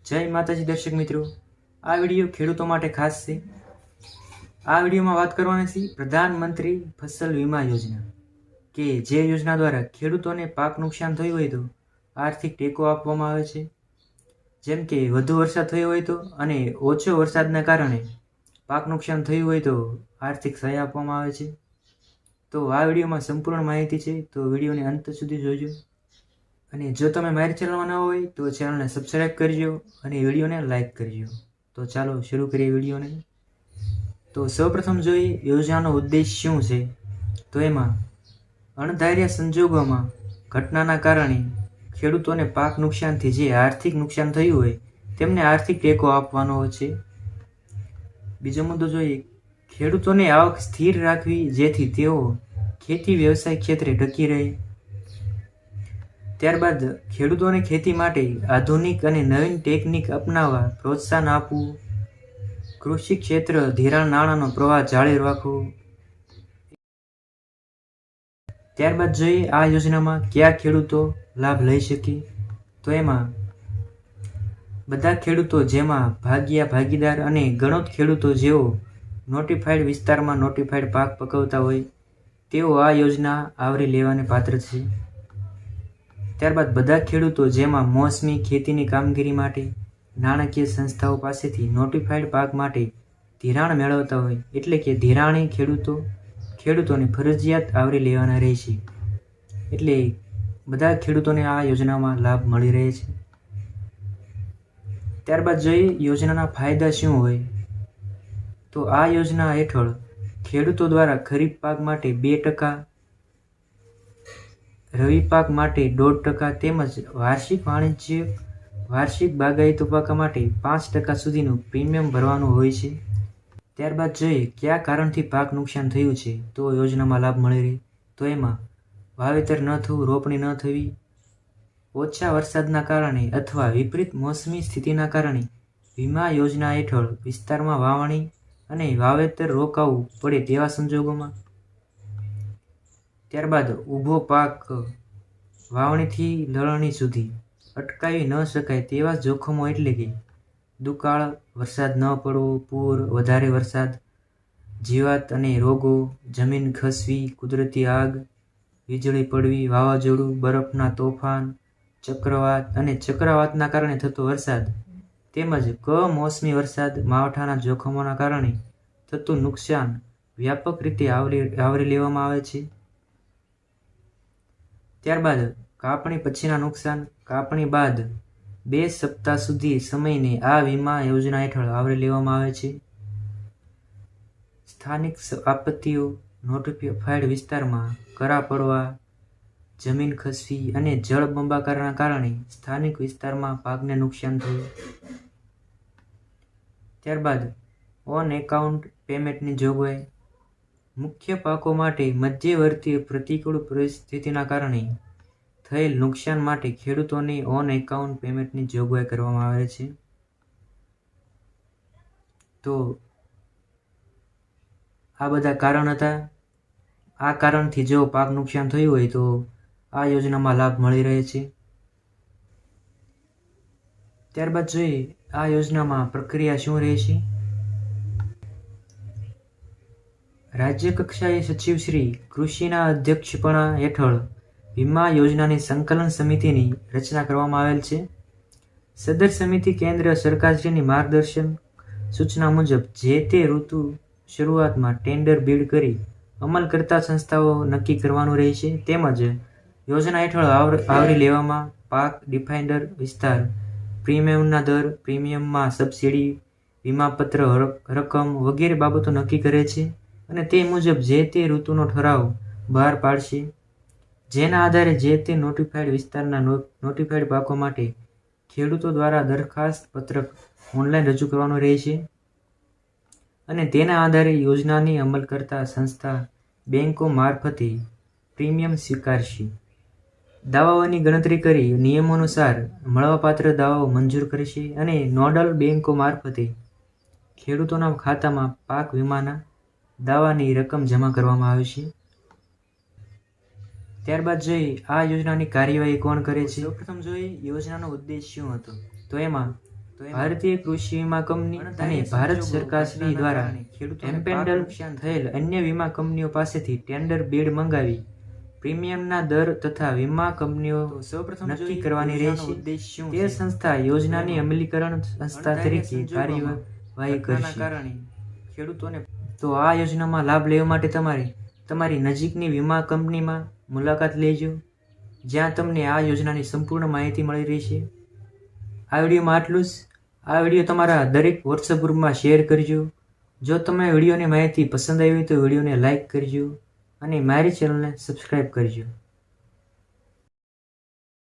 જય માતાજી દર્શક મિત્રો, આ વિડીયો ખેડૂતો માટે ખાસ છે। આ વિડીયોમાં વાત કરવાની છે પ્રધાનમંત્રી ફસલ વીમા યોજના કે જે યોજના દ્વારા ખેડૂતોને પાક નુકસાન થયું હોય તો આર્થિક ટેકો આપવામાં આવે છે। જેમ કે વધુ વરસાદ થયો હોય તો અને ઓછો વરસાદના કારણે પાક નુકસાન થયું હોય તો આર્થિક સહાય આપવામાં આવે છે। તો આ વિડીયોમાં સંપૂર્ણ માહિતી છે, તો વિડીયોને અંત સુધી જોજો। અને જો તમે મારી ચેનલમાં ન હોય તો ચેનલને સબસ્ક્રાઈબ કરજો અને વિડીયોને લાઈક કરજો। તો ચાલો શરૂ કરીએ વિડીયોને। તો સૌપ્રથમ જોઈએ યોજનાનો ઉદ્દેશ શું છે। તો એમાં અણધાર્યા સંજોગોમાં ઘટનાના કારણે ખેડૂતોને પાક નુકસાનથી જે આર્થિક નુકસાન થયું હોય તેમને આર્થિક ટેકો આપવાનો છે। બીજો મુદ્દો જોઈએ ખેડૂતોને આવક સ્થિર રાખવી જેથી તેઓ ખેતી વ્યવસાય ક્ષેત્રે ટકી રહે। ત્યારબાદ ખેડૂતોને ખેતી માટે આધુનિક અને નવીન ટેકનિક અપનાવવા પ્રોત્સાહન આપવું। કૃષિ ક્ષેત્ર ધિરાણ નાણાંનો પ્રવાહ જાળવી રાખવો। ત્યારબાદ જોઈએ આ યોજનામાં કયા ખેડૂતો લાભ લઈ શકે। તો એમાં બધા ખેડૂતો જેમાં ભાગીદાર અને ગણોત ખેડૂતો જેઓ નોટિફાઈડ વિસ્તારમાં નોટિફાઈડ પાક પકવતા હોય તેઓ આ યોજના આવરી લેવાને પાત્ર છે। ત્યારબાદ બધા ખેડૂતો જેમાં મોસમી ખેતીની કામગીરી માટે નાણાકીય સંસ્થાઓ પાસેથી નોટિફાઈડ પાક માટે ધિરાણ મેળવતા હોય એટલે કે ધિરાણી ખેડૂતોને ફરજિયાત આવરી લેવાના રહેશે। એટલે બધા ખેડૂતોને આ યોજનામાં લાભ મળી રહે છે। ત્યારબાદ જોઈએ યોજનાના ફાયદા શું હોય। તો આ યોજના હેઠળ ખેડૂતો દ્વારા ખરીફ પાક માટે 2%, રવિ પાક માટે 1.5% તેમજ વાર્ષિક બાગાયતી પાક માટે 5% સુધીનું પ્રીમિયમ ભરવાનું હોય છે। ત્યારબાદ જોઈએ કયા કારણથી પાક નુકસાન થયું છે તો યોજનામાં લાભ મળી રહે। તો એમાં વાવેતર ન થવું, રોપણી ન થવી, ઓછા વરસાદના કારણે અથવા વિપરીત મોસમી સ્થિતિના કારણે વીમા યોજના હેઠળ વિસ્તારમાં વાવણી અને વાવેતર રોકાવું પડે તેવા સંજોગોમાં। ત્યારબાદ ઊભો પાક વાવણીથી લણણી સુધી અટકાવી ન શકાય તેવા જોખમો એટલે કે દુકાળ, વરસાદ ન પડવો, પૂર, વધારે વરસાદ, જીવાત અને રોગો, જમીન ખસવી, કુદરતી આગ, વીજળી પડવી, વાવાઝોડું, બરફના તોફાન, ચક્રવાત અને ચક્રવાતના કારણે થતો વરસાદ તેમજ કમોસમી વરસાદ, માવઠાના જોખમોના કારણે થતું નુકસાન વ્યાપક રીતે આવરી લેવામાં આવે છે। ત્યારબાદ કાપણી પછીના નુકસાન, કાપણી બાદ 2 સપ્તાહ સુધી સમયને આ વીમા યોજના હેઠળ આવરી લેવામાં આવે છે। સ્થાનિક આપત્તિઓ, નોટિફાઈડ વિસ્તારમાં કરા પડવા, જમીન ખસવી અને જળબંબાકારના કારણે સ્થાનિક વિસ્તારમાં પાકને નુકસાન થયું। ત્યારબાદ ઓન એકાઉન્ટ પેમેન્ટની જોગવાઈ, મુખ્ય પાકો માટે મધ્યવર્તી પ્રતિકૂળ પરિસ્થિતિના કારણે થયેલ નુકસાન માટે ખેડૂતોને ઓન એકાઉન્ટ પેમેન્ટની જોગવાઈ કરવામાં આવે છે। તો આ બધા કારણ હતા। આ કારણથી જો પાક નુકસાન થયું હોય તો આ યોજનામાં લાભ મળી રહે છે। ત્યારબાદ જોઈએ આ યોજનામાં પ્રક્રિયા શું રહેશે। રાજ્ય કક્ષાએ સચિવ શ્રી કૃષિના અધ્યક્ષપણા હેઠળ વીમા યોજનાની સંકલન સમિતિની રચના કરવામાં આવેલ છે। સદર સમિતિ કેન્દ્ર સરકારશ્રીની માર્ગદર્શન સૂચના મુજબ જે તે ઋતુ શરૂઆતમાં ટેન્ડર બીડ કરી અમલ કરતા સંસ્થાઓ નક્કી કરવાનું રહેશે। તેમજ યોજના હેઠળ આવરી લેવામાં પાક ડિફાઇન્ડર વિસ્તાર, પ્રીમિયમના દર, પ્રીમિયમમાં સબસિડી, વીમાપત્ર રકમ વગેરે બાબતો નક્કી કરે છે અને તે મુજબ જે તે ઋતુનો ઠરાવ બહાર પાડશે, જેના આધારે જે તે નોટિફાઈડ વિસ્તારના નોટિફાઈડ પાકો માટે ખેડૂતો દ્વારા દરખાસ્ત પત્રક ઓનલાઈન રજૂ કરવાનું રહેશે અને તેના આધારે યોજનાની અમલ કરતા સંસ્થા બેંકો મારફતે પ્રીમિયમ સ્વીકારશે। દાવાઓની ગણતરી કરી નિયમાનુસાર મળવાપાત્ર દાવાઓ મંજૂર કરશે અને નોડલ બેંકો મારફતે ખેડૂતોના ખાતામાં પાક વીમાના દાવાની રકમ જમા કરવામાં આવશે। ત્યારબાદ જોઈએ આ યોજનાની કાર્યવાહી કોણ કરે છે। સૌપ્રથમ જોઈએ યોજનાનો ઉદ્દેશ શું હતો। તો એમાં ભારતીય કૃષિ વીમા કંપની અને ભારત સરકાર શ્રી દ્વારા એમ્પેન્ડલ થયેલ અન્ય વીમા કંપનીઓ પાસેથી ટેન્ડર બિડ મંગાવી પ્રીમિયમના દર તથા વીમા કંપનીઓ નક્કી કરવાની રહેશે. તે સંસ્થા યોજનાની અમલીકરણ સંસ્થા તરીકે કાર્યવાહી કરશે. તો આ યોજનામાં લાભ લેવા માટે તમારી નજીકની વીમા કંપનીમાં મુલાકાત લેજો, જ્યાં તમને આ યોજનાની સંપૂર્ણ માહિતી મળી રહેશે. આ વિડીયોમાં આટલું જ. આ વિડીયો તમારા દરેક વોટ્સઅપ ગ્રુપમાં શેર કરજો. જો તમને વિડીયોની માહિતી પસંદ આવી હોય તો વિડીયોને લાઇક કરજો અને મારી ચેનલને સબસ્ક્રાઈબ કરજો.